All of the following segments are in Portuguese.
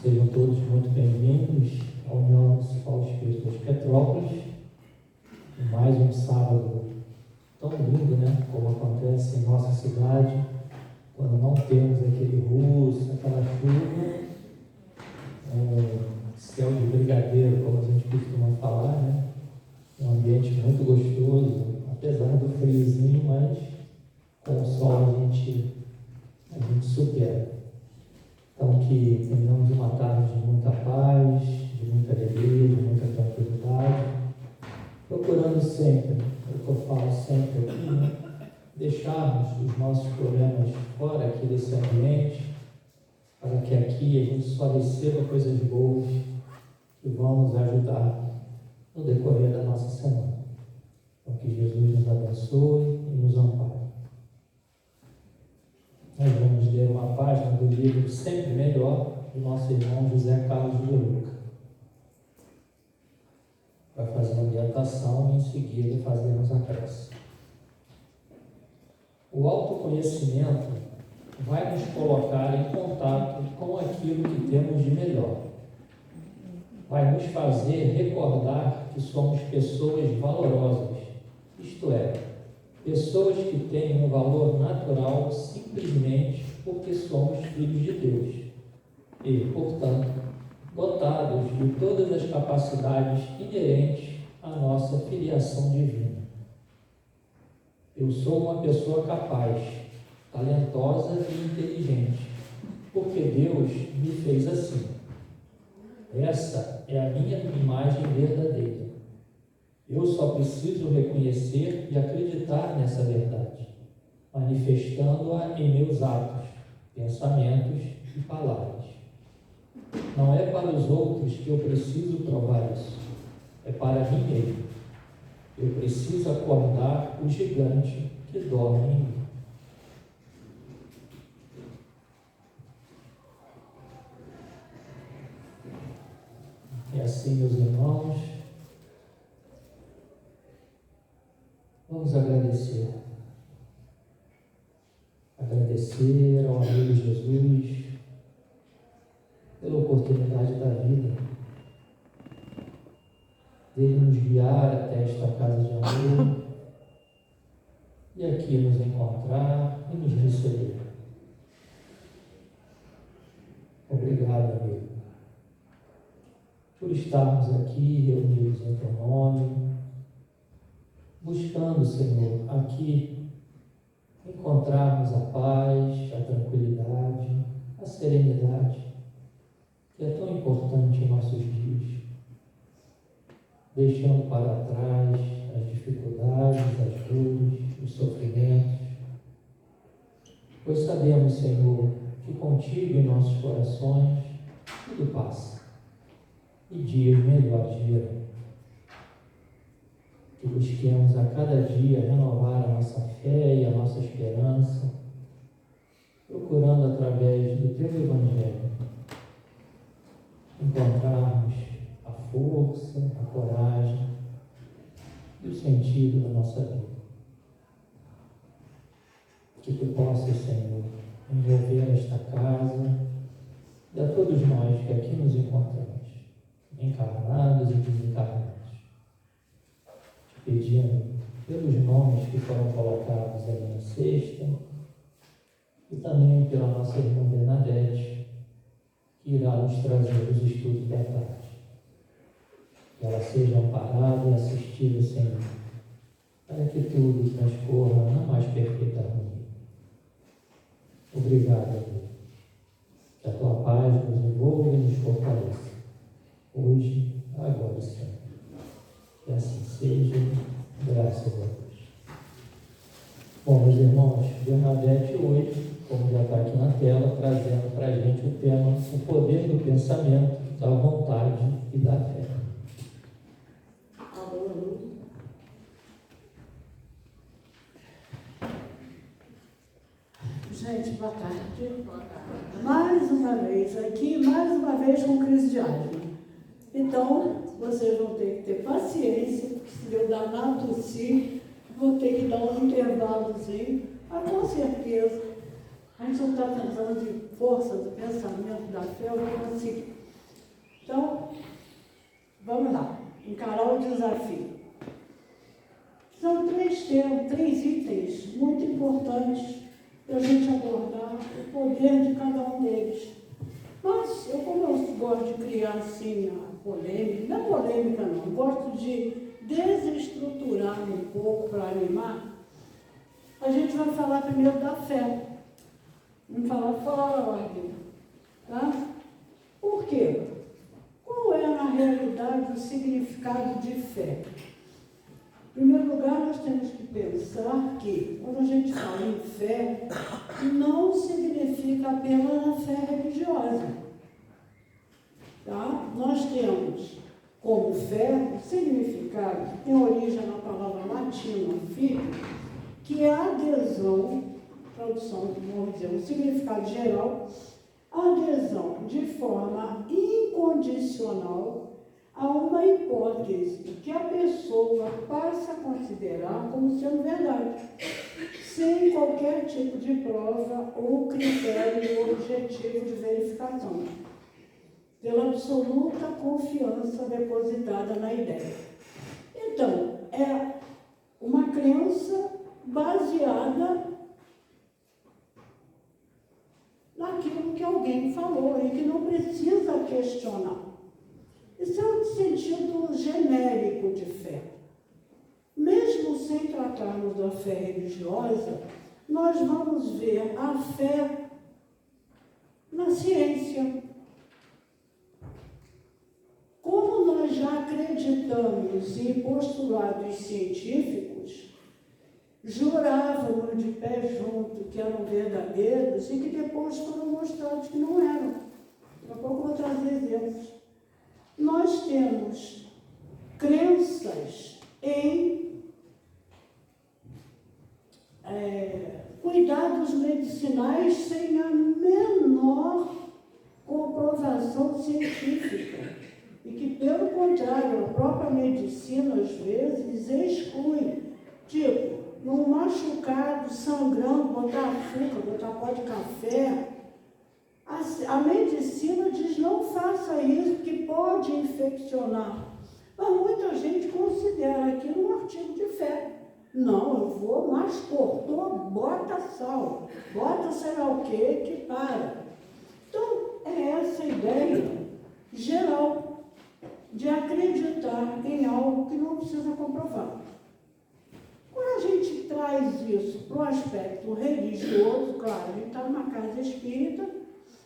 Sejam todos muito bem-vindos à União Municipal Espírita de Petrópolis. Mais um sábado tão lindo, né? Como acontece em nossa cidade, quando não temos aquele russo, aquela chuva, céu de brigadeiro, como a gente costuma falar, né? Um ambiente muito gostoso, apesar do friozinho, mas com o sol a gente supera. Então, que tenhamos uma tarde de muita paz, de muita alegria, de muita tranquilidade, procurando sempre, é o que eu falo sempre aqui, né? Deixarmos os nossos problemas fora aqui desse ambiente, para que aqui a gente só receba coisas boas que vão nos ajudar no decorrer da nossa semana. Então, que Jesus nos abençoe e nos ampare. Nós vamos ler uma página do livro Sempre Melhor, do nosso irmão José Carlos de Luca. Vai fazer uma meditação e em seguida fazermos a prece. O autoconhecimento vai nos colocar em contato com aquilo que temos de melhor. Vai nos fazer recordar que somos pessoas valorosas, isto é, pessoas que têm um valor natural simplesmente porque somos filhos de Deus e, portanto, dotados de todas as capacidades inerentes à nossa filiação divina. Eu sou uma pessoa capaz, talentosa e inteligente, porque Deus me fez assim. Essa é a minha imagem verdadeira. Eu só preciso reconhecer e acreditar nessa verdade, manifestando-a em meus atos, pensamentos e palavras. Não é para os outros que eu preciso provar isso, é para mim mesmo. Eu preciso acordar o gigante que dorme em mim. E assim, meus irmãos, vamos agradecer. Agradecer ao amigo Jesus pela oportunidade da vida, dele nos guiar até esta casa de amor e aqui nos encontrar e nos receber. Obrigado, amigo, por estarmos aqui reunidos em teu nome, buscando, Senhor, aqui encontrarmos a paz, a tranquilidade, a serenidade, que é tão importante em nossos dias, deixando para trás as dificuldades, as dores, os sofrimentos, pois sabemos, Senhor, que contigo em nossos corações tudo passa e dias melhores virão. Que busquemos a cada dia renovar a nossa fé e a nossa esperança, procurando através do teu Evangelho encontrarmos a força, a coragem e o sentido da nossa vida. Que tu possas, Senhor, envolver esta casa e a todos nós que aqui nos encontramos, encarnados e desencarnados, te pedindo pelos nomes que foram colocados ali na cesta e também pela nossa irmã Bernadette, que irá nos trazer os estudos da tarde. Que ela seja amparada e assistida, Senhor, para que tudo transcorra na mais perfeita harmonia. Obrigado, Deus. Que a tua paz nos envolva e nos fortaleça, hoje, agora e sempre. Que assim seja, graças a Deus. Bom, meus irmãos, Bernadette hoje, como já está aqui na tela, trazendo para a gente o tema o poder do pensamento, da vontade e da fé. Gente, boa tarde. Mais uma vez aqui, mais uma vez com crise de asma. Então, vocês vão ter que ter paciência, porque se eu danar tossir, vou ter que dar um intervalozinho, mas com certeza a gente não está tentando de força do pensamento, da fé, eu vou assim. Então, vamos lá, encarar o desafio. São três itens muito importantes para a gente abordar o poder de cada um deles. Mas, como eu gosto de criar assim a polêmica, não é polêmica não, gosto de desestruturar um pouco para animar, a gente vai falar primeiro da fé. Vamos falar fora da ordem, tá? Por quê? Qual é, na realidade, o significado de fé? Em primeiro lugar, nós temos que pensar que, quando a gente fala em fé, não significa apenas a fé religiosa. Tá? Nós temos como fé o significado, que tem origem na palavra latina, fide, que é a adesão, tradução, vamos dizer, um significado geral, adesão de forma incondicional a uma hipótese que a pessoa passa a considerar como sendo verdade, sem qualquer tipo de prova ou critério objetivo de verificação, pela absoluta confiança depositada na ideia. Então, é uma crença baseada naquilo que alguém falou e que não precisa questionar. Isso é um sentido genérico de fé. Mesmo sem tratarmos da fé religiosa, nós vamos ver a fé na ciência. Como nós já acreditamos em postulados científicos, jurávamos de pé junto que eram verdadeiros e que depois foram mostrados que não eram. Daqui a pouco eu vou trazer exemplos. Nós temos crenças em cuidados medicinais sem a menor comprovação científica. E que, pelo contrário, a própria medicina, às vezes, exclui. Tipo, num machucado, sangrando, botar açúcar, botar pó de café. A medicina diz, não faça isso, que pode infeccionar. Mas muita gente considera aquilo um artigo de fé. Não, eu vou, mas cortou, bota sal, bota sei lá o que para. Então, é essa ideia geral de acreditar em algo que não precisa comprovar. Quando a gente traz isso para o aspecto religioso, claro, a gente está numa casa espírita,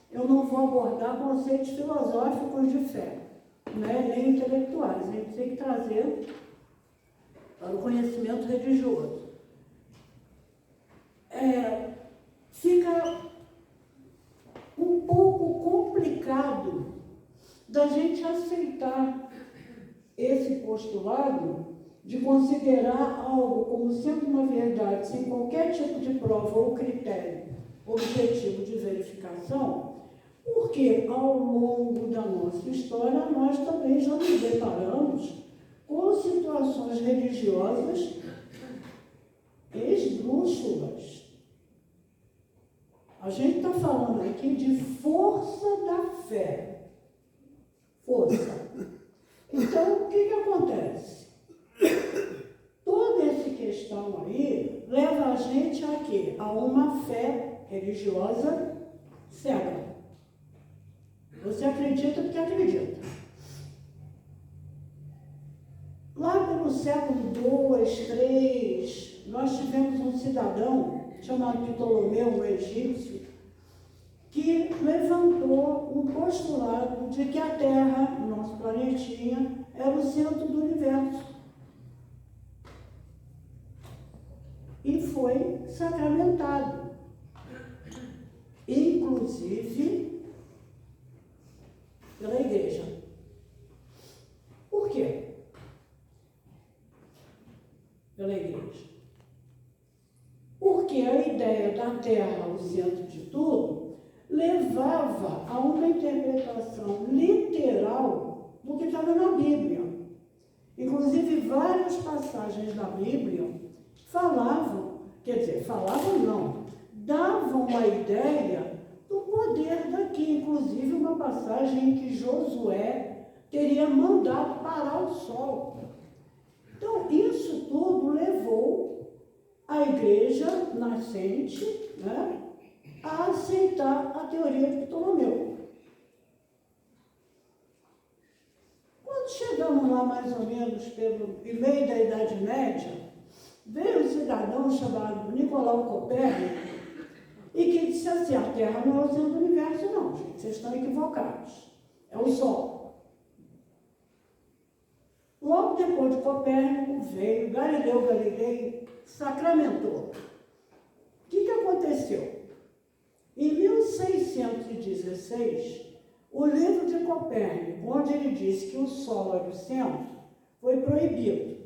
eu não vou abordar conceitos filosóficos de fé, né, nem intelectuais. A gente tem que trazer para o conhecimento religioso. Fica um pouco complicado da gente aceitar esse postulado de considerar algo como sendo uma verdade sem qualquer tipo de prova ou critério objetivo de verificação, porque ao longo da nossa história nós também já nos deparamos com situações religiosas esdrúxulas. A gente está falando aqui de força da fé. Força. Então, o que acontece? Toda essa questão aí leva a gente a quê? A uma fé religiosa cega. Você acredita porque acredita. Lá pelo século II, III, nós tivemos um cidadão chamado Ptolomeu, o egípcio, que levantou um postulado de que a Terra, o nosso planetinha, era o centro do universo. E foi sacramentado. Inclusive pela Igreja. Por quê? Pela Igreja. Porque a ideia da Terra, o centro de tudo, levava a uma interpretação literal do que estava na Bíblia. Inclusive, várias passagens da Bíblia falavam não, davam a ideia do poder poder daqui, inclusive uma passagem em que Josué teria mandado parar o sol. Então, isso tudo levou a igreja nascente, né, a aceitar a teoria de Ptolomeu. Quando chegamos lá, mais ou menos, pelo meio da Idade Média, veio um cidadão chamado Nicolau Copérnico e que disse assim: a Terra não é o centro do universo, não, gente, vocês estão equivocados, é o Sol. Logo depois de Copérnico veio Galileu Galilei, sacramentou. O que aconteceu? Em 1616, o livro de Copérnico, onde ele disse que o Sol era o centro, foi proibido.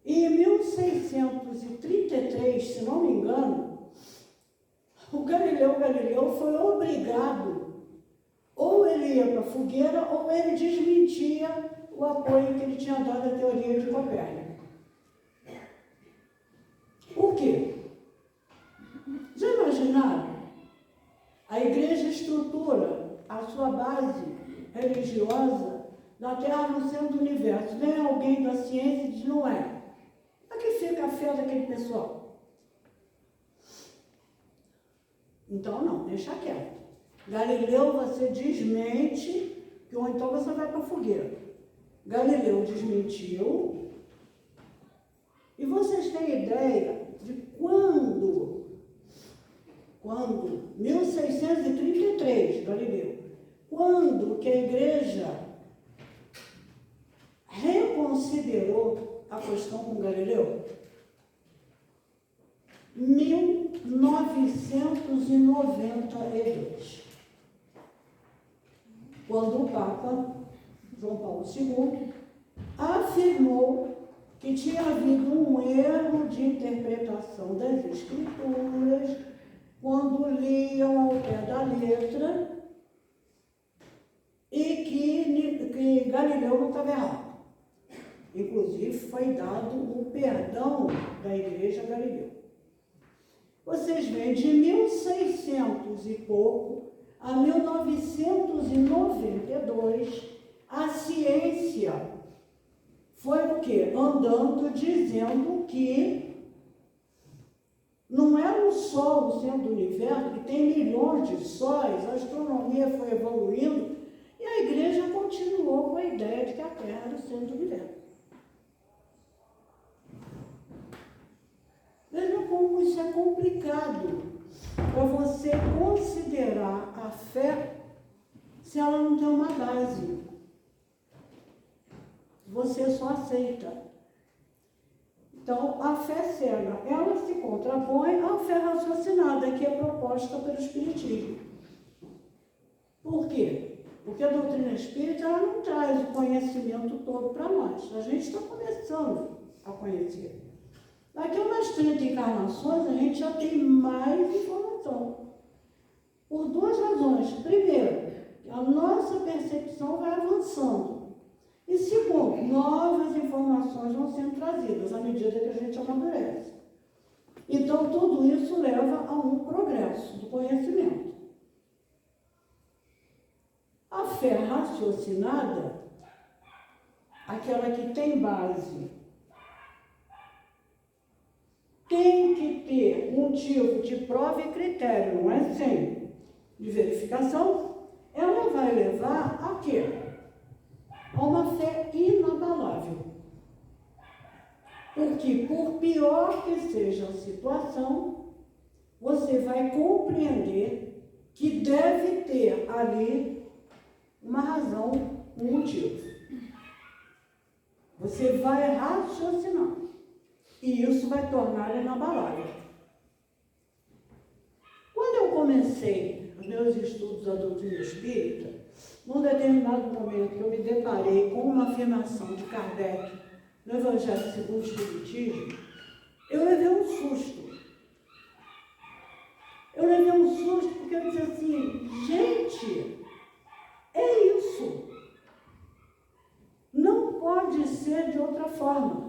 E em 1633, se não me engano, o Galileu Galileu foi obrigado, ou ele ia para a fogueira, ou ele desmentia o apoio que ele tinha dado à teoria de Copérnico. Por quê? Já imaginaram? A igreja estrutura a sua base religiosa da Terra no centro do universo. Vem alguém da ciência e diz: não é. Aqui fica a fé daquele pessoal. Então, não, deixa quieto. Galileu, você desmente, ou então você vai para a fogueira. Galileu desmentiu. E vocês têm ideia de quando 1633, Galileu, quando que a igreja reconsiderou a questão com Galileu? 1992, quando o Papa João Paulo II afirmou que tinha havido um erro de interpretação das Escrituras quando liam ao pé da letra e que Galileu não estava errado. Inclusive, foi dado o perdão da Igreja a Galileu. Vocês veem, de 1600 e pouco a 1992, a ciência foi o quê? Andando, dizendo que não é o Sol o centro do universo, que tem milhões de sóis, a astronomia foi evoluindo e a igreja continuou com a ideia de que a Terra era o centro do universo. Veja como isso é complicado para você considerar a fé se ela não tem uma base. Você só aceita. Então, a fé cega, ela se contrapõe à fé raciocinada, que é proposta pelo Espiritismo. Por quê? Porque a doutrina espírita ela não traz o conhecimento todo para nós. A gente está começando a conhecer. Daqui a umas 30 encarnações, a gente já tem mais informação. Por duas razões. Primeiro, a nossa percepção vai avançando. E segundo, novas informações vão sendo trazidas à medida que a gente amadurece. Então, tudo isso leva a um progresso do conhecimento. A fé raciocinada, aquela que tem base, tem que ter um tipo de prova e critério, não é sempre, de verificação, ela vai levar a quê? A uma fé inabalável. Porque, por pior que seja a situação, você vai compreender que deve ter ali uma razão, um motivo. Você vai raciocinar. E isso vai tornar inabalável. Quando eu comecei os meus estudos da doutrina espírita, num determinado momento que eu me deparei com uma afirmação de Kardec no Evangelho segundo o Espiritismo, eu levei um susto. Eu levei um susto porque eu disse assim: gente, é isso. Não pode ser de outra forma.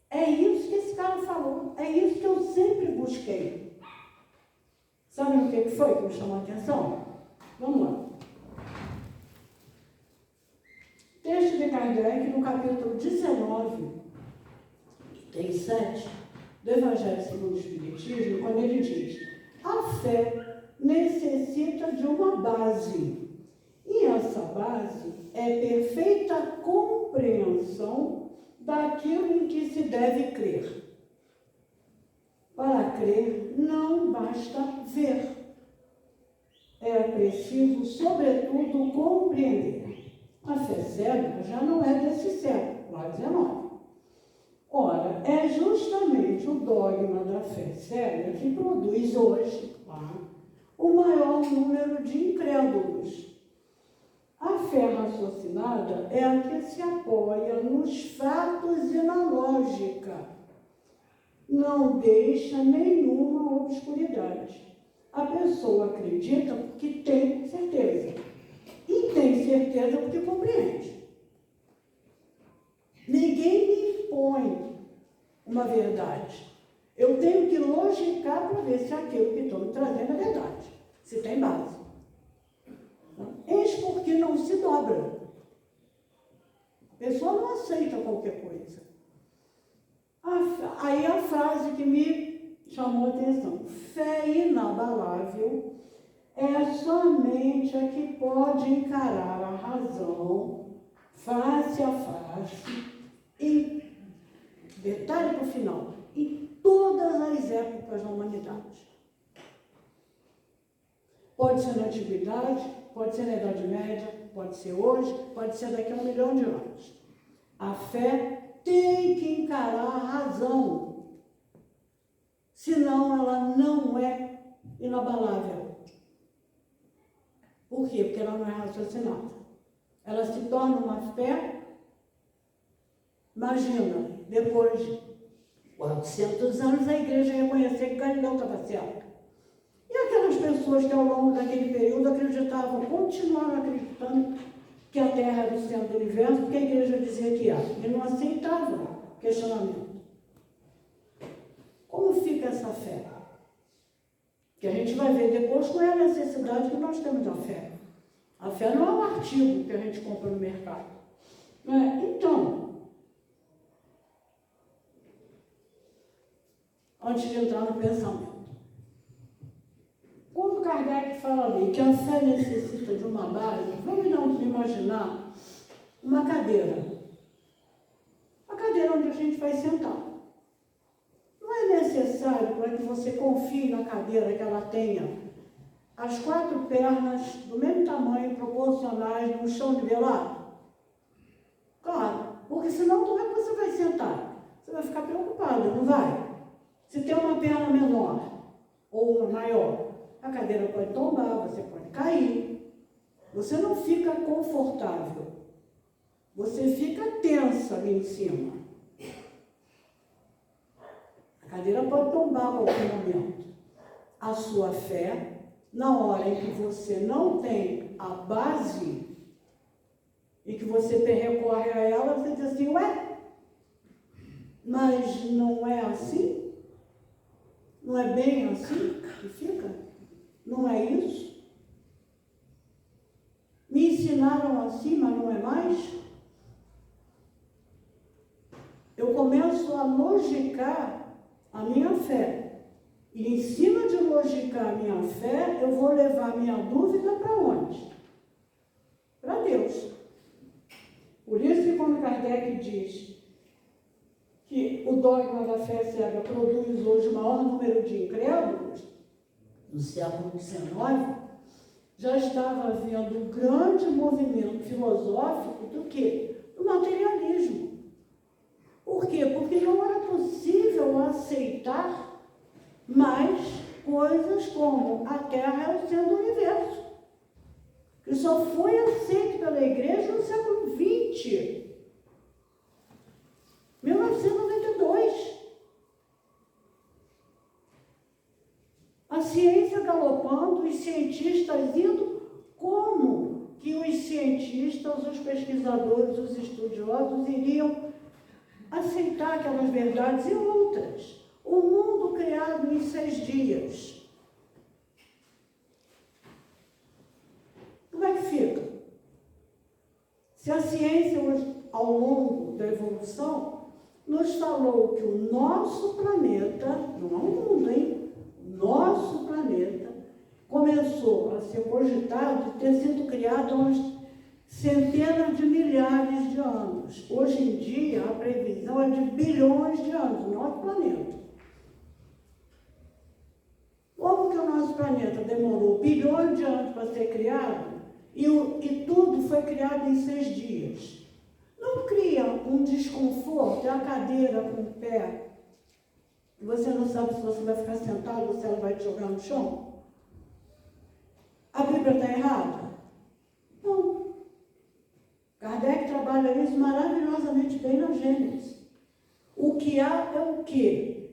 É isso que esse cara falou. É isso que eu sempre busquei. Sabe o que que foi que me chamou a atenção? Vamos lá. Texto de Kardec, no capítulo 19, tem 7, do Evangelho segundo o Espiritismo, quando ele diz: a fé necessita de uma base, e essa base é perfeita compreensão daquilo em que se deve crer. Para crer, não basta ver. É preciso, sobretudo, compreender. A fé cega já não é desse século, lá 19. Ora, é justamente o dogma da fé cega que produz hoje o maior número de incrédulos. A fé raciocinada é a que se apoia nos fatos e na lógica. Não deixa nenhuma obscuridade. A pessoa acredita porque tem certeza. E tem certeza porque compreende. Ninguém me impõe uma verdade. Eu tenho que logicar para ver se aquilo que estou me trazendo é verdade. Se tem base. Eis porque não se dobra. A pessoa não aceita qualquer coisa. Aí a frase que me chamou a atenção: fé inabalável é somente a que pode encarar a razão face a face e, detalhe para o final, em todas as épocas da humanidade. Pode ser na antiguidade, pode ser na Idade Média, pode ser hoje, pode ser daqui a 1 milhão de anos. A fé tem que encarar a razão, senão ela não é inabalável. Por quê? Porque ela não é raciocinada. Ela se torna uma fé, imagina, depois de 400 anos a igreja reconhecer que Galileu estava certo. E aquelas pessoas que ao longo daquele período acreditavam, continuaram acreditando que a Terra era o centro do universo, porque a igreja dizia que era, e não aceitava questionamento. Como fica essa fé? Que a gente vai ver depois qual é a necessidade que nós temos da fé. A fé não é um artigo que a gente compra no mercado. Não é? Então, antes de entrar no pensamento, quando Kardec fala ali que a fé necessita de uma base, vamos imaginar uma cadeira. A cadeira onde a gente vai sentar. Não é necessário para que você confie na cadeira que ela tenha as 4 pernas do mesmo tamanho, proporcionais, no chão nivelado? Claro, porque senão como é que você vai sentar? Você vai ficar preocupado, não vai? Se tem uma perna menor ou uma maior, a cadeira pode tombar, você pode cair. Você não fica confortável. Você fica tensa ali em cima. A cadeira pode tombar a qualquer momento. A sua fé, na hora em que você não tem a base e que você recorre a ela, você diz assim: ué, mas não é assim? Não é bem assim que fica? Não é isso? Me ensinaram assim, mas não é mais? Eu começo a logicar a minha fé. E em cima de logicar a minha fé, eu vou levar a minha dúvida para onde? Para Deus. Por isso que quando Kardec diz que o dogma da fé cega produz hoje o maior número de incrédulos, no século XIX, já estava havendo um grande movimento filosófico do quê? Do materialismo. Por quê? Porque não era possível aceitar mais coisas como a Terra é o centro do universo, que só foi aceito pela igreja no século XX, 1992. A ciência galopando, os cientistas indo, como que os cientistas, os pesquisadores, os estudiosos iriam aceitar aquelas verdades e outras? O mundo criado em 6 dias. Se a ciência, ao longo da evolução, nos falou que o nosso planeta, não é o mundo, hein? O nosso planeta começou a ser cogitado de ter sido criado há umas centenas de milhares de anos. Hoje em dia, a previsão é de bilhões de anos, o nosso planeta. Como que o nosso planeta demorou bilhões de anos para ser criado e tudo foi criado em 6 dias? Não cria um desconforto, é a cadeira com o pé, e você não sabe se você vai ficar sentado ou se ela vai te jogar no chão? A Bíblia está errada? Não. Kardec trabalha isso maravilhosamente bem na Gênesis. O que há é o quê?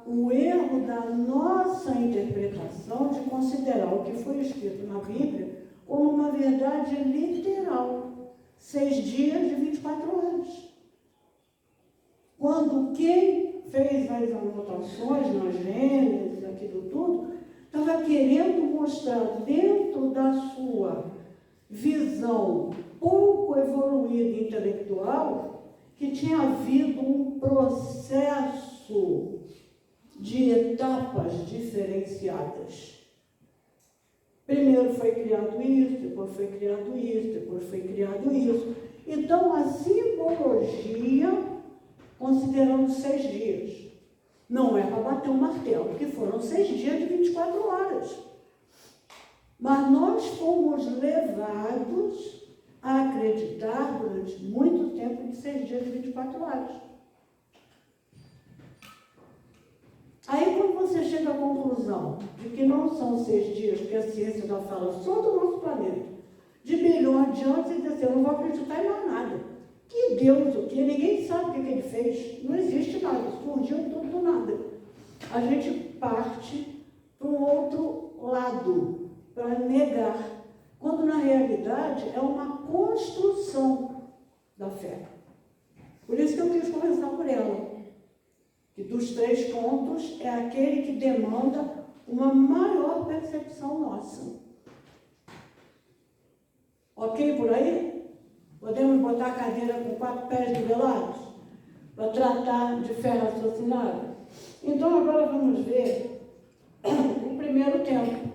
O erro da nossa interpretação de considerar o que foi escrito na Bíblia como uma verdade literal. 6 dias de 24 horas. Quando quem fez as anotações na Gênesis, aquilo tudo, estava querendo mostrar dentro da sua visão pouco evoluída intelectual que tinha havido um processo de etapas diferenciadas. Primeiro foi criado isso, depois foi criado isso, depois foi criado isso. Então, a simbologia, considerando 6 dias, não é para bater um martelo, porque foram 6 dias de 24 horas. Mas nós fomos levados a acreditar durante muito tempo em 6 dias de 24 horas. Aí, quando você chega à conclusão de que não são 6 dias, porque a ciência já fala só do nosso planeta, de bilhões de anos, você diz assim, eu não vou acreditar em mais nada. Que Deus, o que? Ninguém sabe o que ele fez. Não existe nada, surgiu tudo do nada. A gente parte para um outro lado, para negar, quando na realidade é uma construção da fé. Por isso que eu quis começar por ela. Que dos 3 pontos é aquele que demanda uma maior percepção nossa. Ok por aí? Podemos botar a cadeira com 4 pés nivelados para tratar de fé raciocinada? Então agora vamos ver o primeiro tempo.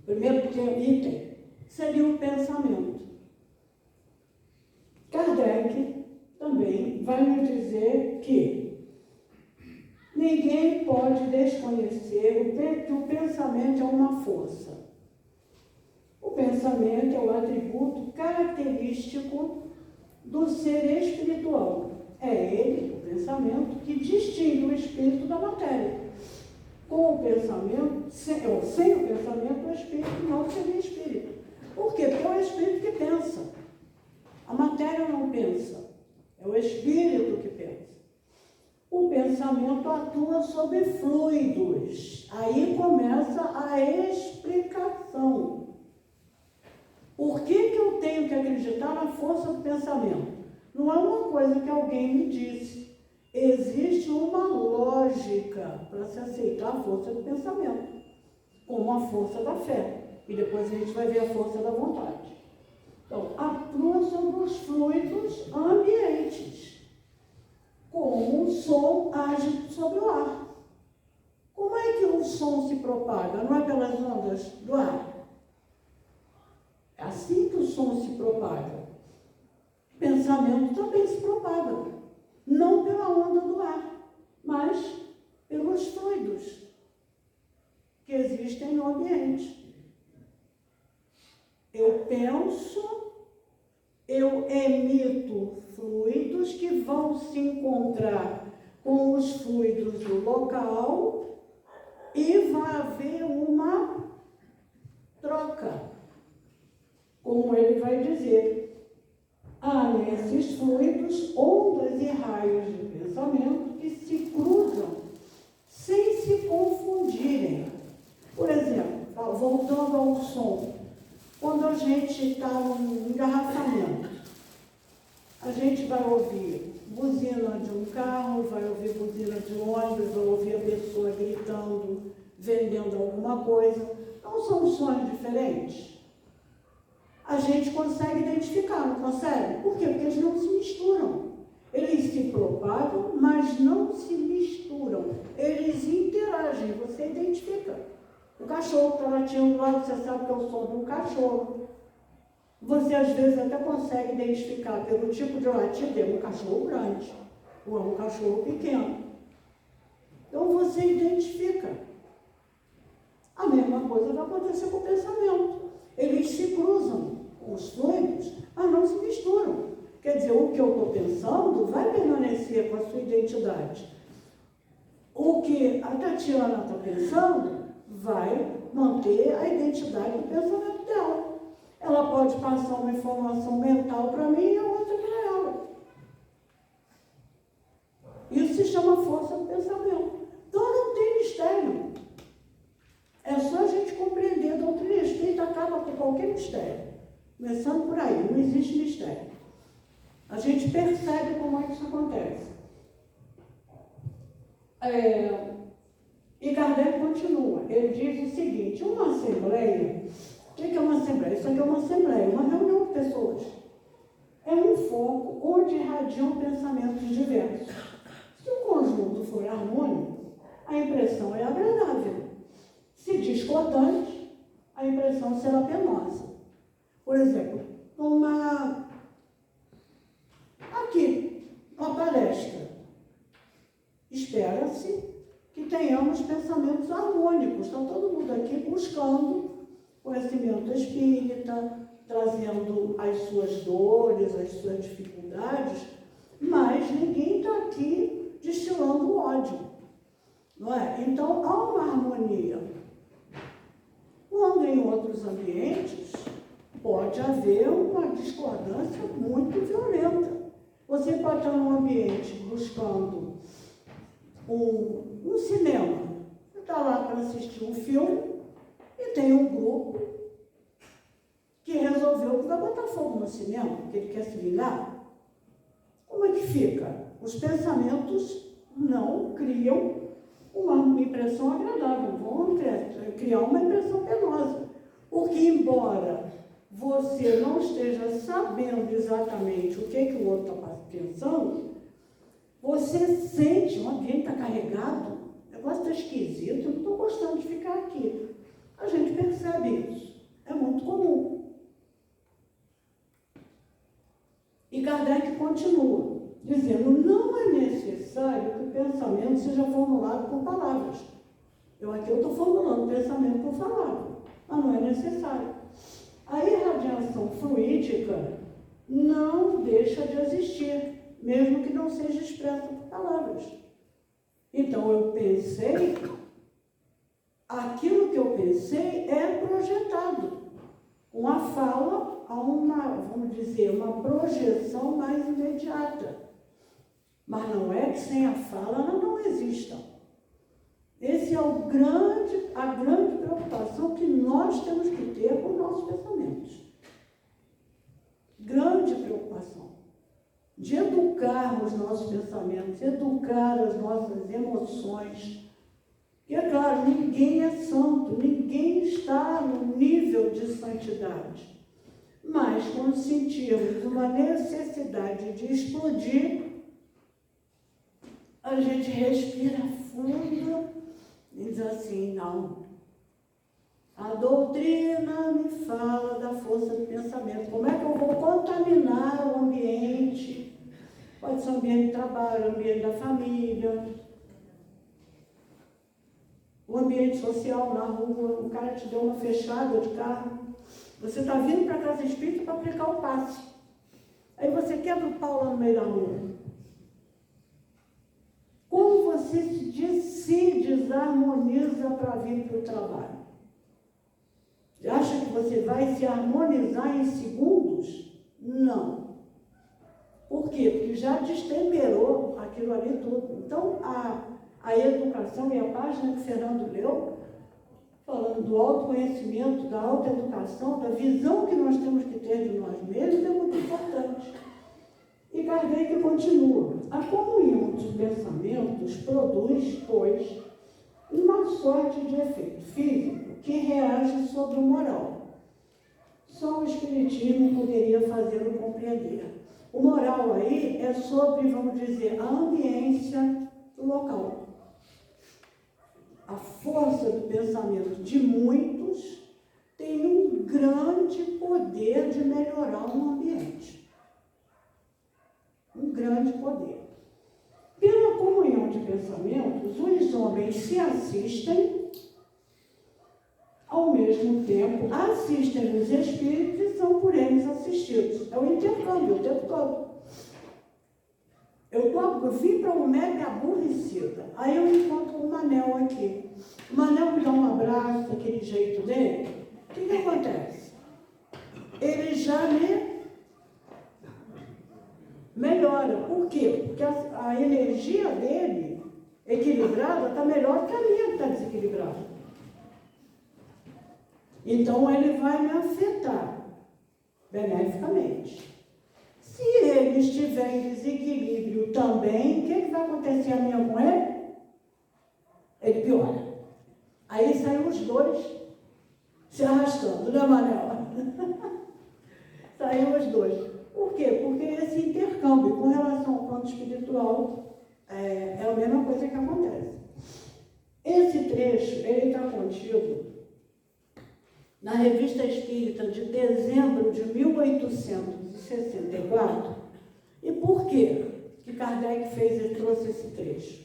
O primeiro item seria o pensamento. Kardec também vai nos dizer que ninguém pode desconhecer que o pensamento é uma força. O pensamento é o atributo característico do ser espiritual. É ele, o pensamento, que distingue o espírito da matéria. Com o pensamento, sem o pensamento, o espírito não seria espírito. Por quê? Porque é o espírito que pensa. A matéria não pensa. É o espírito que pensa. O pensamento atua sobre fluidos. Aí começa a explicação. Por que eu tenho que acreditar na força do pensamento? Não é uma coisa que alguém me disse. Existe uma lógica para se aceitar a força do pensamento, como a força da fé. E depois a gente vai ver a força da vontade. Então, atua sobre os fluidos ambientes. Como o som age sobre o ar. Como é que o som se propaga? Não é pelas ondas do ar? É assim que o som se propaga. O pensamento também se propaga. Não pela onda do ar, mas pelos fluidos que existem no ambiente. Eu penso, eu emito fluidos que vão se encontrar com os fluidos do local e vai haver uma troca. Como ele vai dizer, há nesses fluidos ondas e raios de pensamento que se cruzam sem se confundirem. Por exemplo, voltando ao som, quando a gente está num engarrafamento, a gente vai ouvir buzina de um carro, vai ouvir buzina de um ônibus, vai ouvir a pessoa gritando, vendendo alguma coisa. Não são sons diferentes? a gente consegue identificar, não consegue? Por quê? Porque eles não se misturam. Eles se propagam, mas não se misturam. Eles interagem, você identifica. O cachorro está latindo lá, você sabe que é o som de um cachorro. Você, às vezes, até consegue identificar pelo tipo de latido, é um cachorro grande ou é um cachorro pequeno. Então, você identifica. A mesma coisa vai acontecer com o pensamento. Eles se cruzam, os fluidos, mas não se misturam. Quer dizer, o que eu estou pensando vai permanecer com a sua identidade. O que a Tatiana está pensando vai manter a identidade do pensamento dela. Ela pode passar uma informação mental para mim e a outra para ela. Isso se chama força do pensamento. Então não tem mistério. É só a gente compreender. A doutrina espírita acaba com qualquer mistério. Começando por aí, não existe mistério. A gente percebe como é que isso acontece. E Kardec continua. Ele diz o seguinte: uma assembleia. O que é uma assembleia? Isso aqui é uma assembleia, uma reunião de pessoas. É um foco onde irradiam pensamentos diversos. Se o conjunto for harmônico, a impressão é agradável. Se discordante, a impressão será penosa. Por exemplo, uma palestra. Espera-se que tenhamos pensamentos harmônicos. Está todo mundo aqui buscando conhecimento espírita, trazendo as suas dores, as suas dificuldades, mas ninguém está aqui destilando ódio, não é? Então, há uma harmonia. Quando em outros ambientes, pode haver uma discordância muito violenta. Você pode estar num ambiente buscando um cinema. Você está lá para assistir um filme e tem um grupo que resolveu que vai botar fogo no cinema, que ele quer se vingar. Como é que fica? Os pensamentos não criam uma impressão agradável, vão criar uma impressão penosa. Porque, embora você não esteja sabendo exatamente o que o outro está pensando, você sente, o ambiente está carregado, o negócio está esquisito, eu não estou gostando de ficar aqui. A gente percebe isso. É muito comum. E Kardec continua, dizendo, não é necessário que o pensamento seja formulado por palavras. Aqui eu estou formulando o pensamento por palavra, mas não é necessário. A irradiação fluídica não deixa de existir, mesmo que não seja expressa por palavras. Então, eu pensei, aquilo que eu pensei é projetado. Com a fala, há vamos dizer, uma projeção mais imediata. Mas não é que sem a fala ela não exista. Essa é a grande preocupação que nós temos que ter com os nossos pensamentos. Grande preocupação. De educar os nossos pensamentos, educar as nossas emoções. E é claro, ninguém é santo, ninguém está no nível de santidade. Mas quando sentirmos uma necessidade de explodir, a gente respira fundo e diz assim, não. A doutrina me fala da força do pensamento. Como é que eu vou contaminar o ambiente? Pode ser o ambiente de trabalho, o ambiente da família, o ambiente social na rua, o cara te deu uma fechada de carro, você está vindo para a casa espírita para aplicar o passe. Aí você quebra o pau lá no meio da rua. Como você se desarmoniza para vir para o trabalho? Acha que você vai se harmonizar em segundos? Não. Por quê? Porque já destemperou aquilo ali tudo. Então, a educação e a página que o Fernando leu, falando do autoconhecimento, da autoeducação, da visão que nós temos que ter de nós mesmos, é muito importante. E Kardec continua. A comunhão de pensamentos produz, pois, uma sorte de efeito físico que reage sobre o moral. só o Espiritismo poderia fazê-lo compreender. O moral aí é sobre, vamos dizer, a ambiência do local. A força do pensamento de muitos tem um grande poder de melhorar um ambiente. Um grande poder. Pela comunhão de pensamentos, os homens se assistem, ao mesmo tempo assistem os espíritos e são por eles assistidos. É o intercâmbio o tempo todo. Eu vim para o mega aborrecida. Aí eu encontro o Manel aqui. O Manel me dá um abraço, daquele jeito dele. O que acontece? Ele já me melhora. Por quê? Porque a energia dele, equilibrada, está melhor que a minha que está desequilibrada. Então, ele vai me afetar beneficamente. Se ele estiver em desequilíbrio também, o que vai acontecer amanhã com ele? Ele piora. Aí saem os dois se arrastando, né, Manel? Saem os dois. Por quê? Porque esse intercâmbio com relação ao plano espiritual é a mesma coisa que acontece. Esse trecho, ele está contido na Revista Espírita de dezembro de 1864. E por quê que Kardec trouxe esse trecho?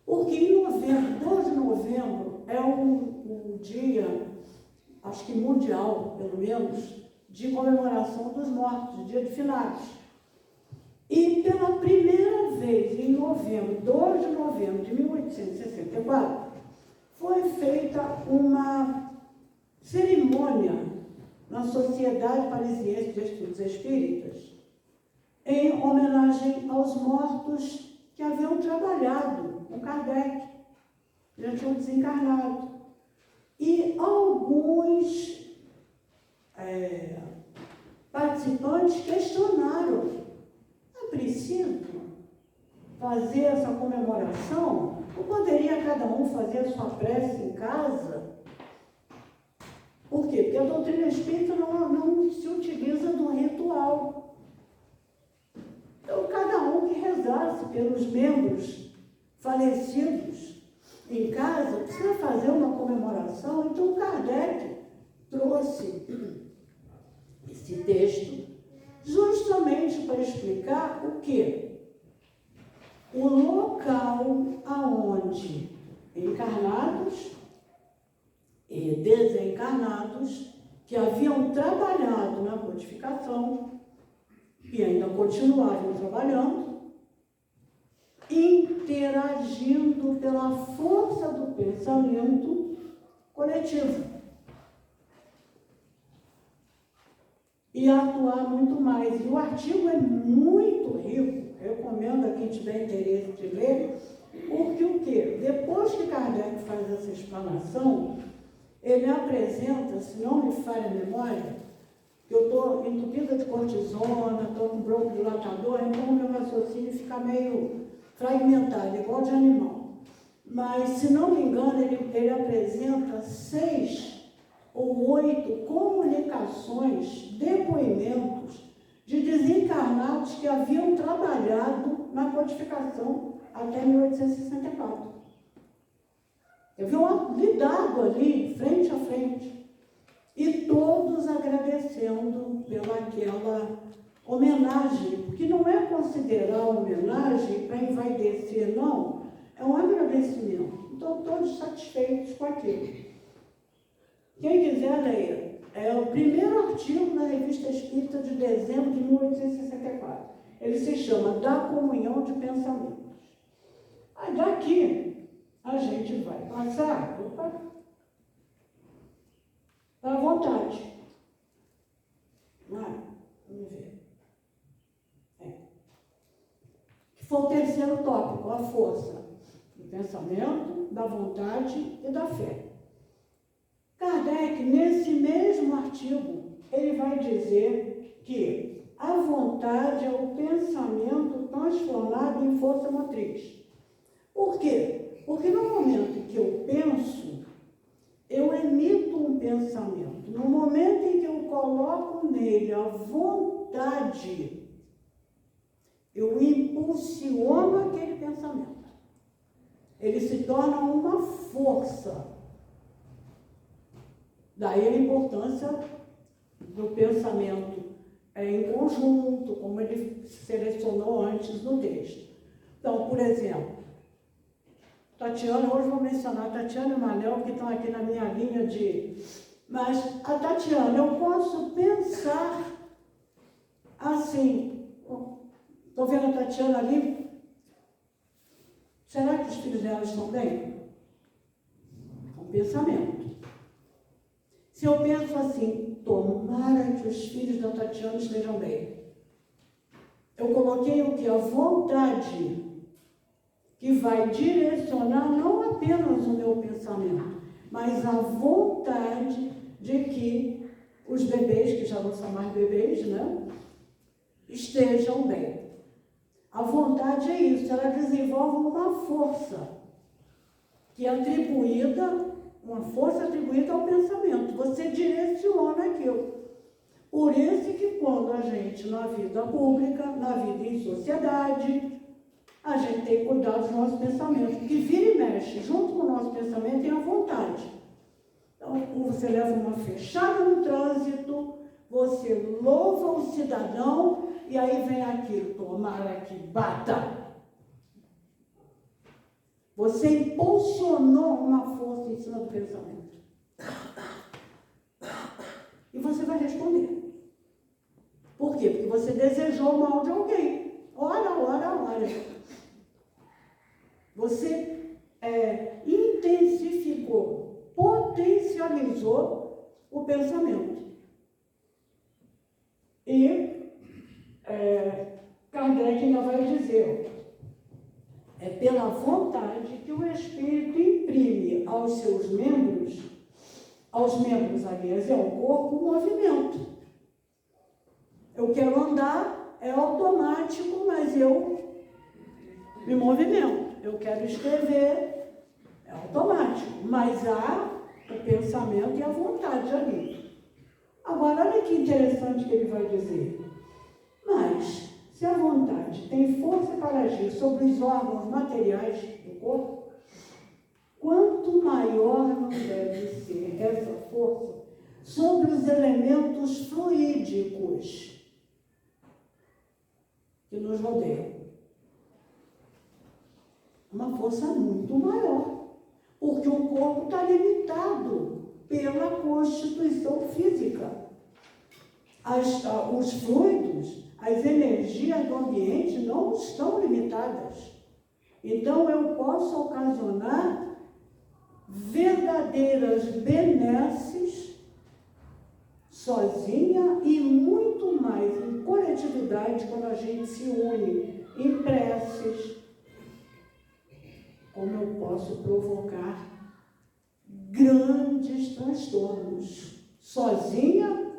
Porque em novembro, 2 de novembro, é o dia, acho que mundial, pelo menos, de comemoração dos mortos, dia de finados. E pela primeira vez, em novembro, 2 de novembro de 1864, foi feita uma cerimônia na Sociedade Parisiense de Estudos Espíritas em homenagem aos mortos que haviam trabalhado com Kardec, já tinham desencarnado. E alguns participantes questionaram: é preciso fazer essa comemoração? Ou poderia cada um fazer a sua prece em casa? Por quê? Porque a doutrina espírita não se utiliza do ritual. Então, cada um que rezasse pelos membros falecidos em casa precisa fazer uma comemoração. Então, Kardec trouxe esse texto justamente para explicar o quê? O local aonde encarnados e desencarnados que haviam trabalhado na codificação e ainda continuavam trabalhando, interagindo pela força do pensamento coletivo e atuar muito mais. E o artigo é muito rico, recomendo a quem tiver interesse de ler, porque o quê? Depois que Kardec faz essa explanação, ele apresenta, se não me falha a memória, que eu estou entupida de cortisona, estou com bronquidilatador, então o meu raciocínio fica meio fragmentado, igual de animal. Mas, se não me engano, ele apresenta 6 ou 8 comunicações, depoimentos de desencarnados que haviam trabalhado na codificação até 1864. Haviam lidado ali, frente a frente, e todos agradecendo pelaquela homenagem, porque não é considerar homenagem para envaidecer, não, é um agradecimento. Então, todos satisfeitos com aquilo. Quem quiser ler, é o primeiro artigo da Revista Espírita de dezembro de 1864. Ele se chama Da Comunhão de Pensamentos. Aí daqui a gente vai passar à vontade. Vamos ver. Que foi o terceiro tópico, a força do pensamento, da vontade e da fé. Kardec, nesse mesmo artigo, ele vai dizer que a vontade é o pensamento transformado em força motriz. Por quê? Porque no momento que eu penso, eu emito um pensamento. No momento em que eu coloco nele a vontade, eu impulsiono aquele pensamento. Ele se torna uma força. Daí a importância do pensamento em conjunto, como ele selecionou antes no texto. Então, por exemplo, Tatiana, hoje vou mencionar Tatiana e Manel, que estão aqui na minha linha de... Mas a Tatiana, eu posso pensar assim, estou vendo a Tatiana ali, será que os filhos dela estão bem? Um pensamento. Se eu penso assim, tomara que os filhos da Tatiana estejam bem. Eu coloquei o que? A vontade que vai direcionar não apenas o meu pensamento, mas a vontade de que os bebês, que já não são mais bebês, né, estejam bem. A vontade é isso, ela desenvolve uma força que é atribuída, uma força atribuída ao pensamento. Você direciona aquilo. Por isso que quando a gente, na vida pública, na vida em sociedade, a gente tem que cuidar dos nossos pensamentos, porque vira e mexe, junto com o nosso pensamento tem a vontade. Então, você leva uma fechada no trânsito, você louva o cidadão, e aí vem aquilo, tomara que bata. Você impulsionou uma força em cima do pensamento. E você vai responder. Por quê? Porque você desejou o mal de alguém. Ora. Você intensificou, potencializou o pensamento. E Kardec ainda vai dizer, é pela vontade que o Espírito imprime aos seus membros, aliás, é o corpo, o movimento. Eu quero andar, é automático, mas eu me movimento. Eu quero escrever, é automático, mas há o pensamento e a vontade ali. Agora, olha que interessante que ele vai dizer. Mas, se a vontade tem força para agir sobre os órgãos materiais do corpo, quanto maior não deve ser essa força sobre os elementos fluídicos que nos rodeiam. Uma força muito maior, porque o corpo está limitado pela constituição física. Os fluidos, as energias do ambiente não estão limitadas. Então, eu posso ocasionar verdadeiras benesses sozinha e muito mais em coletividade quando a gente se une em preces, como eu posso provocar grandes transtornos sozinha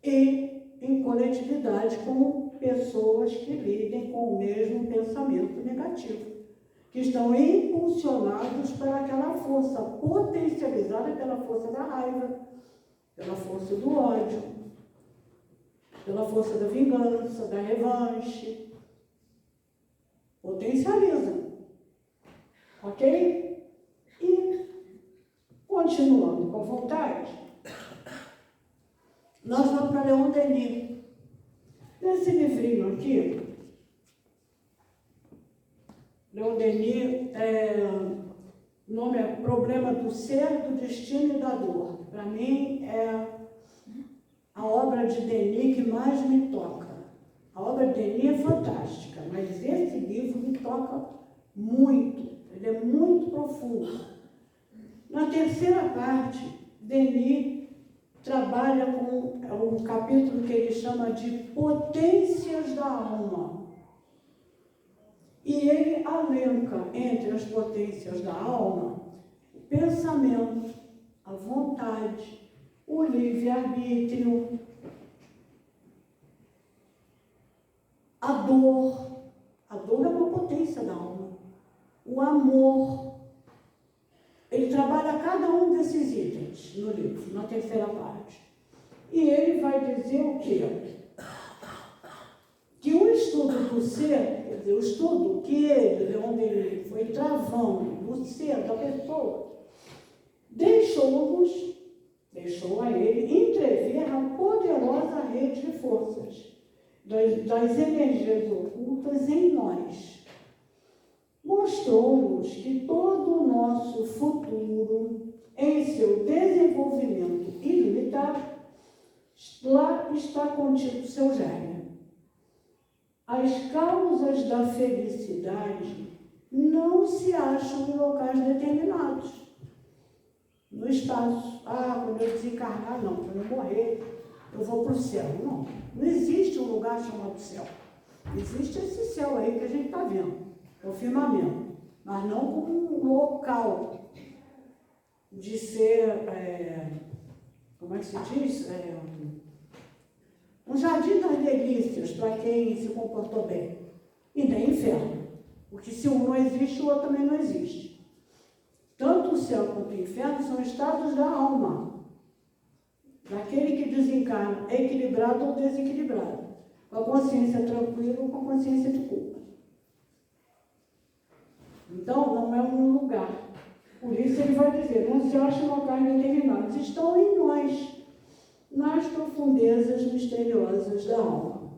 e em coletividade com pessoas que lidem com o mesmo pensamento negativo, que estão impulsionados para aquela força, potencializada pela força da raiva, pela força do ódio, pela força da vingança, da revanche. Potencializa. Ok? E, continuando com a vontade, nós vamos para Leon Denis. Nesse livrinho aqui, Leon Denis, o nome é Problema do Ser, do Destino e da Dor. Para mim, é a obra de Denis que mais me toca. A obra de Denis é fantástica, mas esse livro me toca muito. Ele é muito profundo. Na terceira parte, Denis trabalha com um capítulo que ele chama de potências da alma. E ele elenca entre as potências da alma o pensamento, a vontade, o livre-arbítrio, a dor. A dor é uma potência da alma. O amor. Ele trabalha cada um desses itens no livro, na terceira parte. E ele vai dizer o quê? Que o estudo do ser, quer dizer, o estudo que ele, onde ele foi travando o ser da pessoa, deixou a ele entrever a poderosa rede de forças das energias ocultas em nós. Mostrou-nos que todo o nosso futuro, em seu desenvolvimento ilimitado, lá está contido o seu gênio. As causas da felicidade não se acham em locais determinados, no espaço. Quando eu desencarnar, não. Quando eu morrer, eu vou para o céu. Não. Não existe um lugar chamado céu. Existe esse céu aí que a gente está vendo, é o firmamento, mas não como um local de ser, como é que se diz? Um jardim das delícias para quem se comportou bem. E nem inferno. Porque se um não existe, o outro também não existe. Tanto o céu quanto o inferno são estados da alma. Daquele que desencarna equilibrado ou desequilibrado. Com a consciência tranquila ou com a consciência de culpa. Então, não é um lugar. Por isso ele vai dizer, não se acham locais determinados. Estão em nós, nas profundezas misteriosas da alma.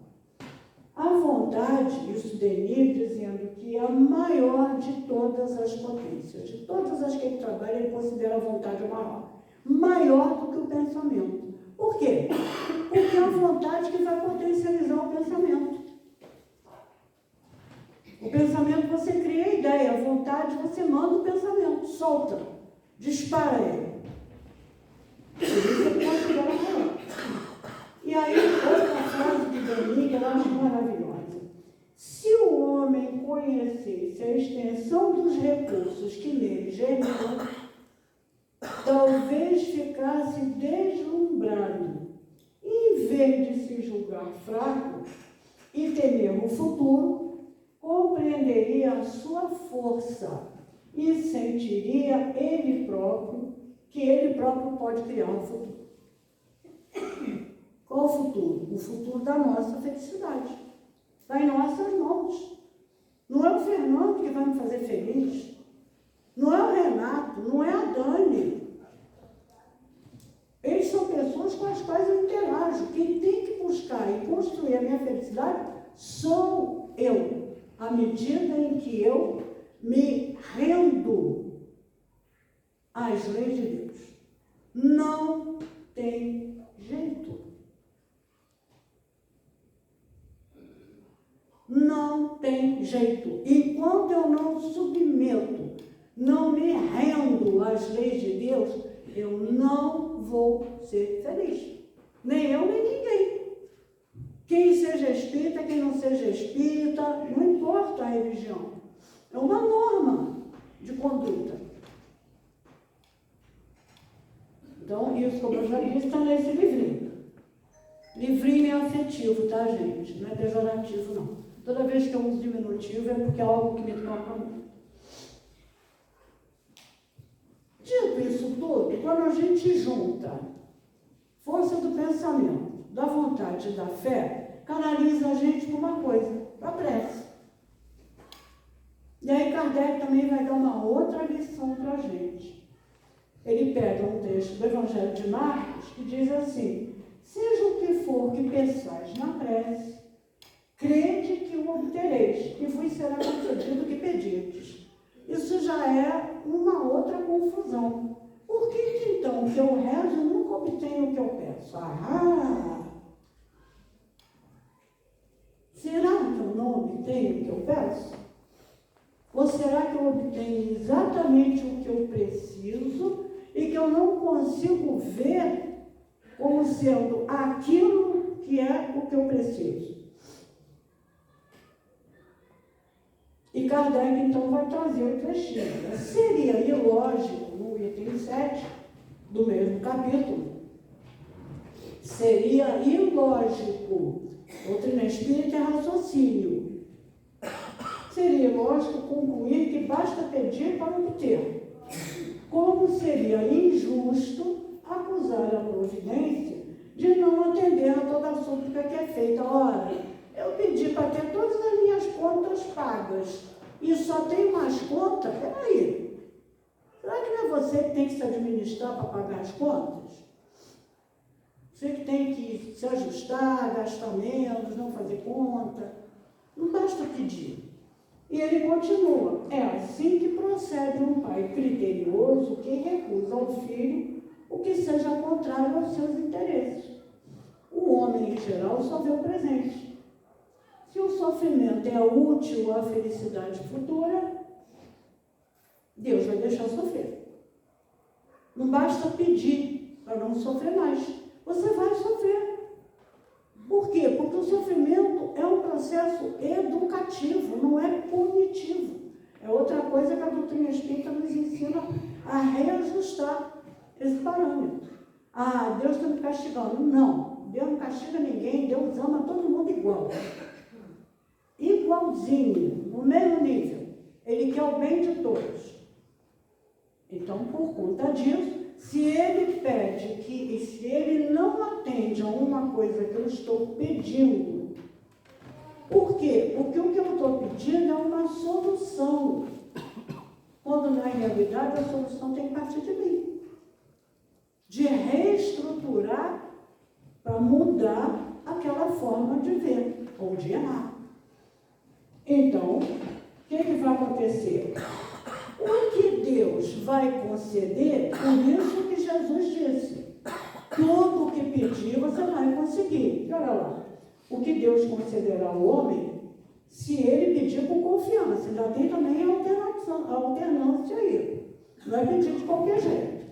A vontade, isso Denis dizendo que é a maior de todas as potências. De todas as que ele trabalha, ele considera a vontade a maior. Maior do que o pensamento. Por quê? Porque é a vontade que vai potencializar o pensamento. O pensamento você cria a ideia, a vontade você manda o pensamento, solta, dispara ele. Por isso ele considera maior. E aí, outra frase de Denis, que eu acho maravilhosa. Se o homem conhecesse a extensão dos recursos que nele germinam, talvez ficasse deslumbrado. E, em vez de se julgar fraco e temer o futuro, compreenderia a sua força e sentiria ele próprio, que ele próprio pode criar um futuro. Qual o futuro? O futuro da nossa felicidade. Está em nossas mãos. Não é o Fernando que vai me fazer feliz. Não é o Renato, não é a Dani. Eles são pessoas com as quais eu interajo. Quem tem que buscar e construir a minha felicidade sou eu. À medida em que eu me rendo às leis de Deus. Não tem jeito. Não tem jeito. Enquanto eu não submeto, não me rendo às leis de Deus, eu não vou ser feliz. Nem eu, nem ninguém. Quem seja espírita, quem não seja espírita, não importa a religião. É uma norma de conduta. Então, isso, como eu já disse, está nesse livrinho. Livrinho é afetivo, tá, gente? Não é pejorativo, não. Toda vez que eu uso diminutivo é porque é algo que me toca muito. Dito isso tudo, quando a gente junta força do pensamento, da vontade e da fé, canaliza a gente para uma coisa, para a prece. E aí Kardec também vai dar uma outra lição para a gente. Ele pega um texto do Evangelho de Marcos que diz assim: seja o que for que pensais na prece, crede que o obtereis, e vos será concedido o que pedirdes. Isso já é uma outra confusão. Por que então que eu rezo e nunca obtenho o que eu peço? Será que eu não obtenho o que eu peço? Ou será que eu obtenho exatamente o que eu preciso e que eu não consigo ver como sendo aquilo que é o que eu preciso? E Kardec, então, vai trazer o trechinho. Seria ilógico, no item 7 do mesmo capítulo, seria ilógico, doutrina espírita é raciocínio, seria ilógico concluir que basta pedir para obter. como seria injusto acusar a providência de não atender a toda a súplica que é feita. Ora, eu pedi para ter todas as minhas contas pagas e só tenho mais contas? Peraí, será que não é você que tem que se administrar para pagar as contas? Você que tem que se ajustar, gastar menos, não fazer conta. Não basta pedir. E ele continua, é assim que procede um pai criterioso que recusa ao filho o que seja contrário aos seus interesses. O homem, em geral, só vê o presente. Se o sofrimento é útil à felicidade futura, Deus vai deixar sofrer. Não basta pedir para não sofrer mais. Você vai sofrer. Por quê? Porque o sofrimento é um processo educativo, não é punitivo. É outra coisa que a doutrina espírita nos ensina a reajustar esse parâmetro. Ah, Deus está me castigando. Não, Deus não castiga ninguém, Deus ama todo mundo igual. Igualzinho, no mesmo nível. Ele quer o bem de todos. Então, por conta disso, se ele pede e se ele não atende a uma coisa que eu estou pedindo, por quê? Porque o que eu estou pedindo é uma solução, quando na realidade a solução tem que partir de mim, de reestruturar para mudar aquela forma de ver ou de amar. Então, o que vai acontecer? O que Deus vai conceder, por isso que Jesus disse, tudo o que pedir você vai conseguir. E olha lá, o que Deus concederá ao homem, se ele pedir com confiança, ainda tem também a alternância aí, não é pedir de qualquer jeito.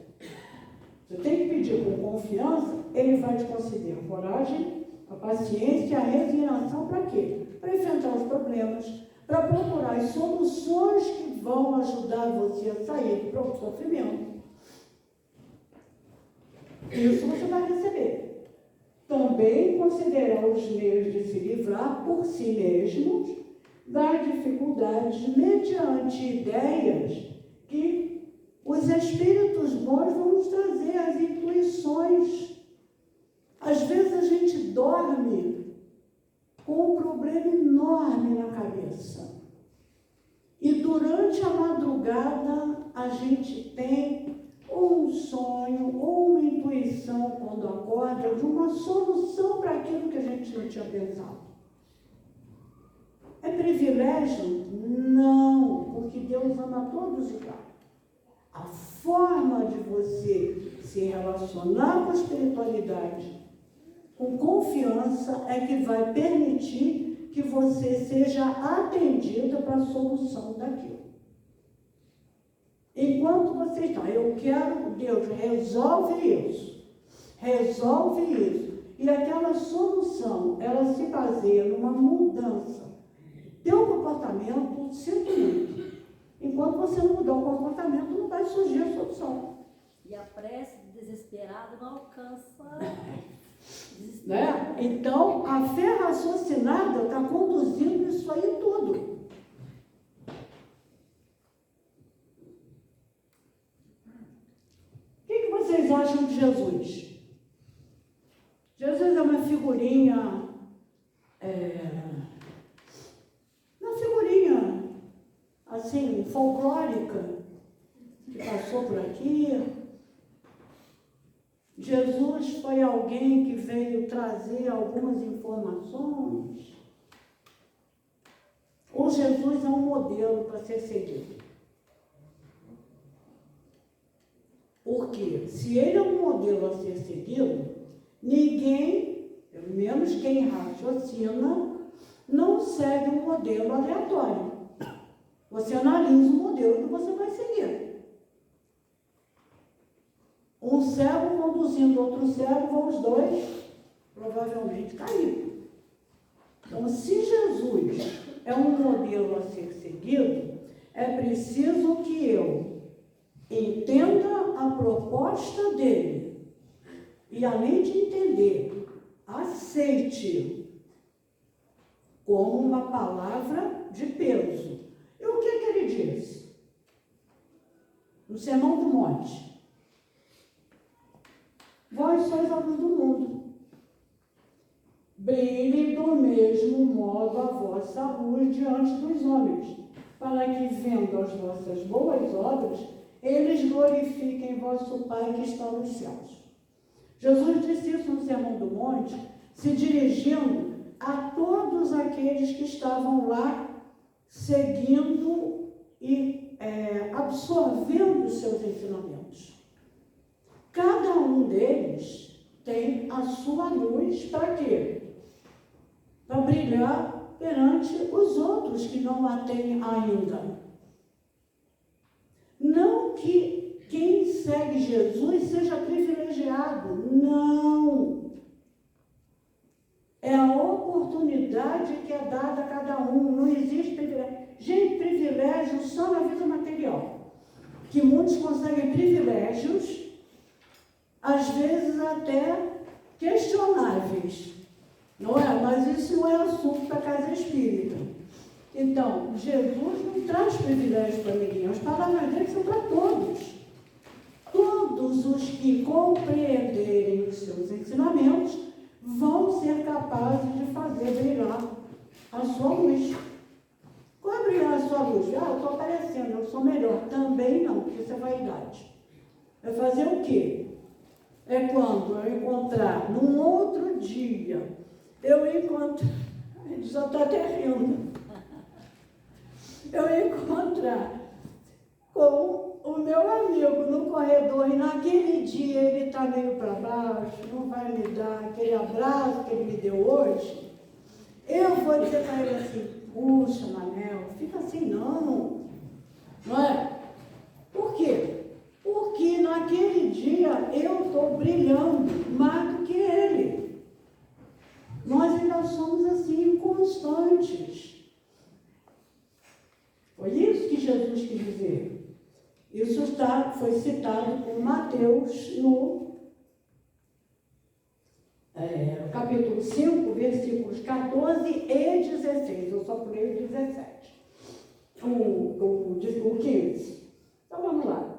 Você tem que pedir com confiança, ele vai te conceder a coragem, a paciência e a resignação para quê? Para enfrentar os problemas, para procurar as soluções que vão ajudar você a sair do sofrimento. Isso você vai receber. Também considerar os meios de se livrar por si mesmos das dificuldades mediante ideias que os espíritos bons vão nos trazer, as intuições. Às vezes a gente dorme com um problema enorme na cabeça. E durante a madrugada a gente tem ou um sonho, ou uma intuição quando acorda, de uma solução para aquilo que a gente não tinha pensado. É privilégio? Não, porque Deus ama todos igual. A forma de você se relacionar com a espiritualidade, com confiança, é que vai permitir que você seja atendida para a solução daquilo. Enquanto você está, eu quero, Deus, resolve isso, e aquela solução, ela se baseia numa mudança. Teu comportamento, sinto muito. Enquanto você não mudar o comportamento, não vai surgir a solução. E a prece desesperada não alcança. Né? Então, a fé raciocinada está conduzindo isso aí tudo. O que vocês acham de Jesus? Jesus é uma figurinha, assim, folclórica, que passou por aqui. Jesus foi alguém que veio trazer algumas informações. Ou Jesus é um modelo para ser seguido? Porque se ele é um modelo a ser seguido, ninguém, pelo menos quem raciocina, não segue um modelo aleatório. Você analisa o modelo que você vai seguir. Um cego conduzindo outro cego, vão os dois provavelmente cair. Então, se Jesus é um modelo a ser seguido, é preciso que eu entenda a proposta dele e, além de entender, aceite como uma palavra de peso. E o que ele disse? no Sermão do Monte. Vós sois a luz do mundo. Brilhe do mesmo modo a vossa luz diante dos homens, para que, vendo as vossas boas obras, eles glorifiquem vosso Pai que está nos céus. Jesus disse isso no Sermão do Monte, se dirigindo a todos aqueles que estavam lá, seguindo e absorvendo os seus ensinamentos. Cada um deles tem a sua luz para quê? Para brilhar perante os outros que não a têm ainda. Não que quem segue Jesus seja privilegiado, não. É a oportunidade que é dada a cada um, não existe privilégio. Gente, privilégio só na vida material, que muitos conseguem privilégios, às vezes até questionáveis, não é? Mas isso não é assunto para a casa espírita. Então, Jesus não traz privilégio para ninguém, as palavras dele são para todos. Todos os que compreenderem os seus ensinamentos vão ser capazes de fazer brilhar a sua luz. Qual é brilhar a sua luz? Eu estou aparecendo, eu sou melhor. Também não, porque isso é vaidade. É fazer o quê? É quando eu encontrar, num outro dia, já está até rindo, eu encontrar com o meu amigo no corredor e naquele dia ele está meio para baixo, não vai me dar aquele abraço que ele me deu hoje, eu vou dizer para ele assim, puxa, Manel, fica assim não é? Por quê? Porque naquele dia eu estou brilhando mais do que ele. Nós ainda somos assim, inconstantes. Foi isso que Jesus quis dizer. Isso foi citado por Mateus no capítulo 5, versículos 14 e 16. Eu só pulei o 17. O 15. Então vamos lá.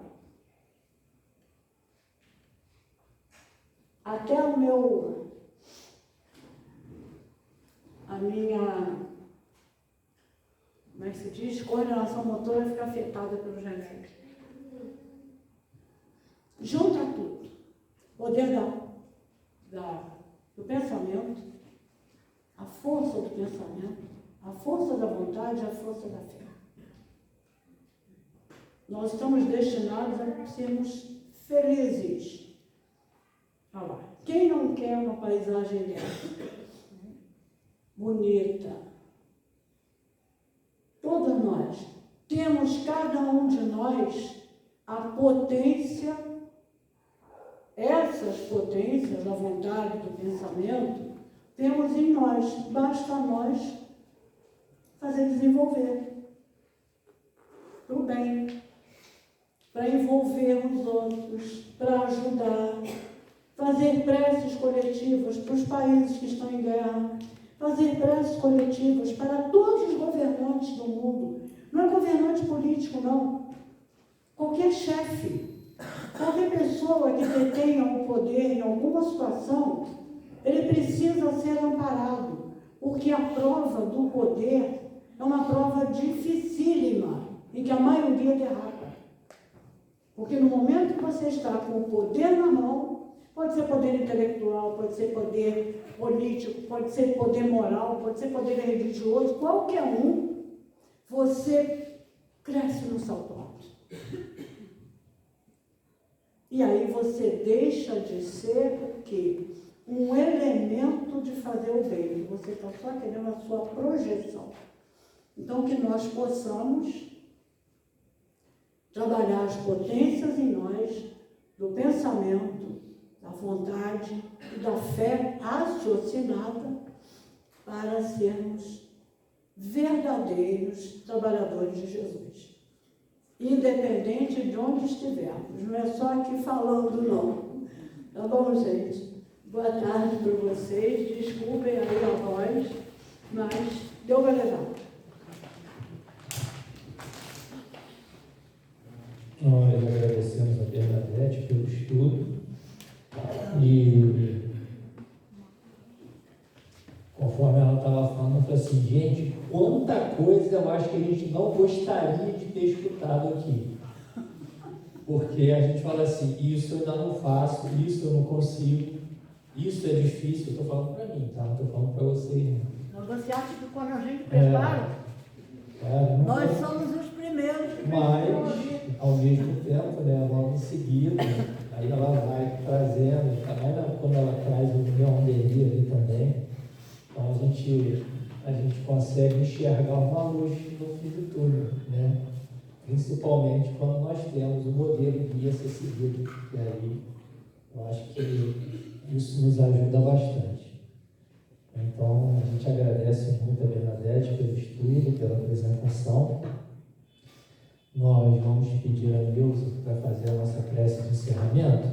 Até a minha, como é que se diz, coordenação motora fica afetada pelos remédios. Junta tudo. Poder do pensamento, a força do pensamento, a força da vontade e a força da fé. Nós estamos destinados a sermos felizes. Olha lá. Quem não quer uma paisagem dessa? Bonita. Todos nós temos, cada um de nós, a potência, essas potências da vontade, do pensamento, temos em nós, basta nós fazer desenvolver para o bem, para envolver os outros, para ajudar, fazer preces coletivas para os países que estão em guerra, fazer preces coletivas para todos os governantes do mundo. Não é governante político, não. Qualquer chefe, qualquer pessoa que detenha o poder em alguma situação, ele precisa ser amparado, porque a prova do poder é uma prova dificílima, em que a maioria derrapa. Porque no momento que você está com o poder na mão, pode ser poder intelectual, pode ser poder político, pode ser poder moral, pode ser poder religioso, qualquer um, você cresce no salto alto. E aí você deixa de ser o quê? Um elemento de fazer o bem. Você está só querendo a sua projeção. Então, que nós possamos trabalhar as potências em nós, do pensamento, da vontade e da fé raciocinada, para sermos verdadeiros trabalhadores de Jesus. Independente de onde estivermos. Não é só aqui falando, não. Tá bom, gente? Boa tarde para vocês. Desculpem aí a voz, mas Deus vai levar. Nós estudo. E conforme ela estava falando, eu falei assim, gente, quanta coisa eu acho que a gente não gostaria de ter escutado aqui. Porque a gente fala assim, isso eu ainda não faço, isso eu não consigo, isso é difícil. Eu estou falando para mim, tá? Não estou falando para vocês. Não, você acha que quando a gente prepara, nós somos os primeiros que mas, ao mesmo tempo, né, logo em seguida, aí ela vai trazendo, também quando ela traz o Leonderia ali também, então a gente consegue enxergar uma luz no fim de tudo, né? Principalmente quando nós temos o modelo guia a ser seguido, e aí eu acho que isso nos ajuda bastante. Então, a gente agradece muito a Bernadette pelo estudo, pela apresentação. Nós vamos pedir a Neuza para fazer a nossa prece de encerramento,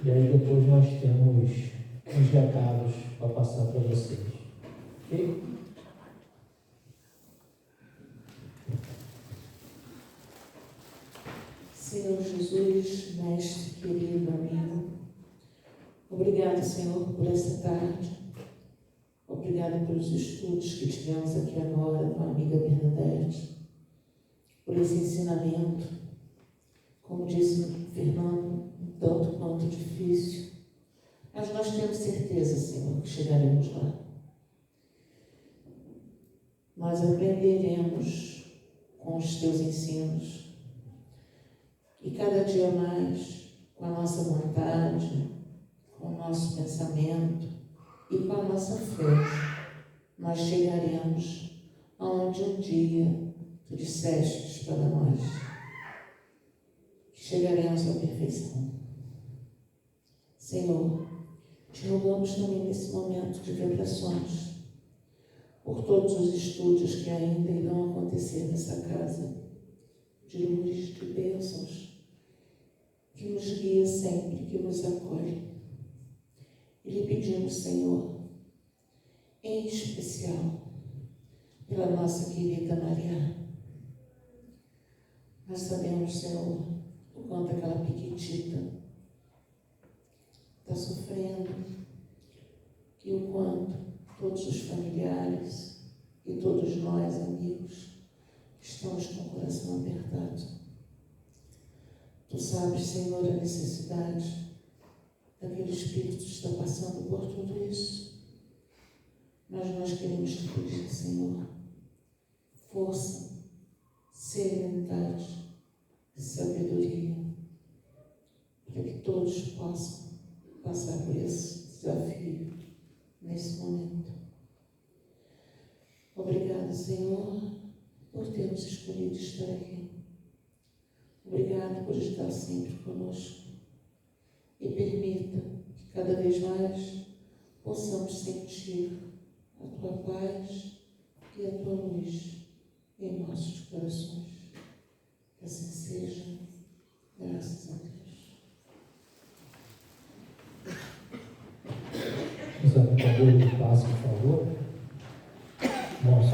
e aí depois nós temos uns recados para passar para vocês. Ok? Senhor Jesus, mestre querido, amigo, obrigado, Senhor, por essa tarde. Obrigado pelos estudos que tivemos aqui agora com a amiga Bernadette, por esse ensinamento, como disse o Fernando, um tanto quanto difícil, mas nós temos certeza, Senhor, que chegaremos lá. Nós aprenderemos com os teus ensinos, e cada dia mais, com a nossa vontade, com o nosso pensamento e com a nossa fé, nós chegaremos aonde um dia tu disseste para nós que chegaremos à perfeição. Senhor, te rogamos também nesse momento de vibrações por todos os estudos que ainda irão acontecer nessa casa, de luz, de bênçãos, que nos guia sempre, que nos acolhe. E lhe pedimos, Senhor, em especial, pela nossa querida Maria. Nós sabemos, Senhor, o quanto aquela piquitita está sofrendo e o quanto todos os familiares e todos nós, amigos, estamos com o coração apertado. Tu sabes, Senhor, a necessidade daquele espírito que está passando por tudo isso. Mas nós queremos te pedir, Senhor, força, serenidade e sabedoria, para que todos possam passar por esse desafio nesse momento. Obrigado, Senhor, por termos escolhido estar aqui. Obrigado por estar sempre conosco e permita que cada vez mais possamos sentir a tua paz e a tua luz em nossos corações. Que assim seja, graças a Deus. Os apoiadores de passo, por favor.